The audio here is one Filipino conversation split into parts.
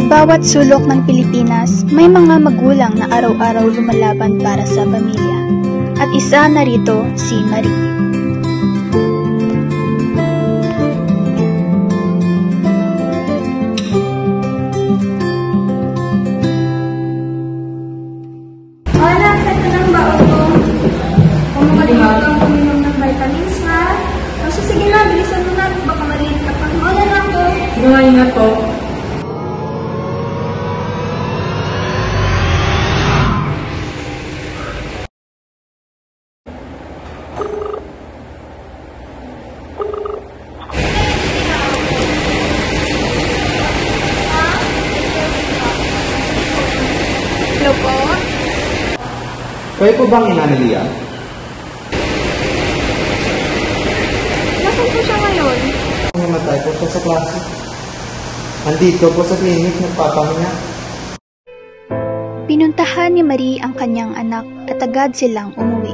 bawat sulok ng Pilipinas, may mga magulang na araw-araw lumalaban para sa pamilya. At isa na rito si Marie. Anak, ito ng baon ko. Kung makalimutan kang uminom ng vitamins, ha? So, sige na, bilisan mo na. Baka maliit ka pa. Wala na ako. Ingat po. Hello po? Kayo po bang ina ni Lia? Nasaan po siya ngayon? Namatay po siya sa klase. Andito po sa klinik, nagpapahinga. Pinuntahan ni Marie ang kanyang anak at agad silang umuwi.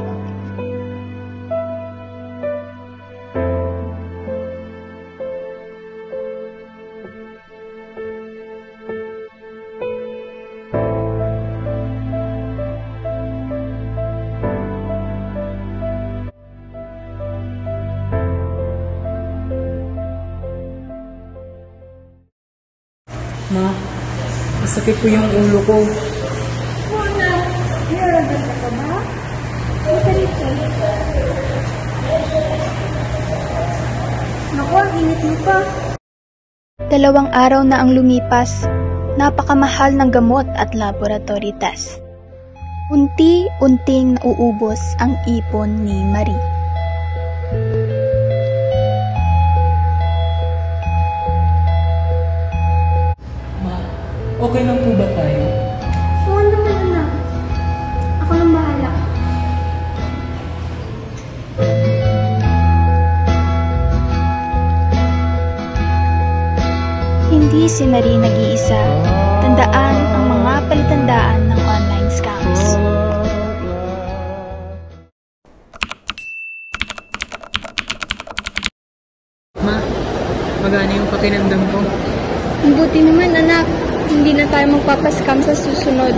Ma, masakit po yung ulo ko. Muna, niraramdaman ka ba? Masarap ka. Naku, ang init mo pa. 2 araw na ang lumipas, napakamahal ng gamot at laboratory test. Unti-unting nauubos ang ipon ni Marie. Ma, okay lang po ba tayo? Oo naman, anak. Ako nang bahala. Hindi si Marie nag-iisa. Tandaan ang mga palitandaan ng online scams. Ma, magana yung pakinandam ko. Ang buti naman, anak. Hindi na tayo magpapascam sa susunod.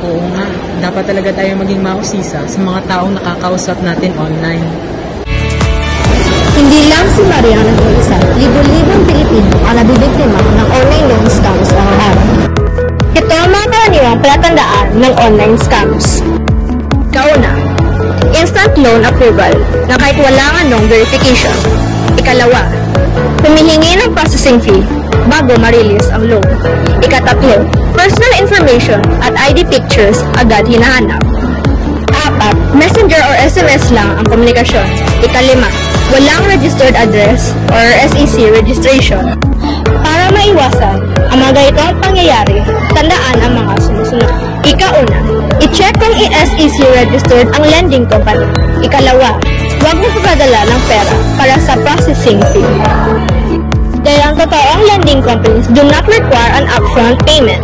Oo nga, dapat talaga tayo maging mausisa sa mga taong nakakausap natin online. Hindi lang si Maria ang nag-iisa. Libo-libong Pilipino ang nabibiktima ng online loan scams araw-araw. Ito ang mga karaniwang palatandaan ng online scams. Kauna, instant loan approval na kahit wala anong verification. Ikalawa, humihingi ng processing fee bago ma-release ang loan. Ikatatlo, personal information at ID pictures agad hinahanap. Apat, messenger or SMS lang ang komunikasyon. Ikalima, walang registered address or SEC registration. Para maiwasan ang mga ganitong pangyayari, tandaan ang mga sumusunod. Ikauna, i-check kung SEC registered ang lending company. Ikalawa, huwag mo papadala ng pera para sa processing fee. Dahil ang totoong lending companies do not require an upfront payment.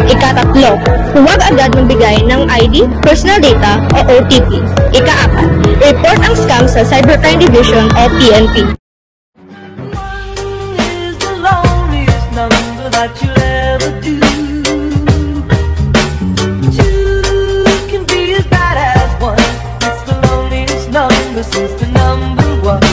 Ikatatlo, huwag agad magbigay ng ID, personal data o OTP. Ikaapat, report ang scam sa Cybercrime Division o PNP. Is the loneliest number that you'll ever do. Two can be as bad as one. It's the loneliest number since the number one.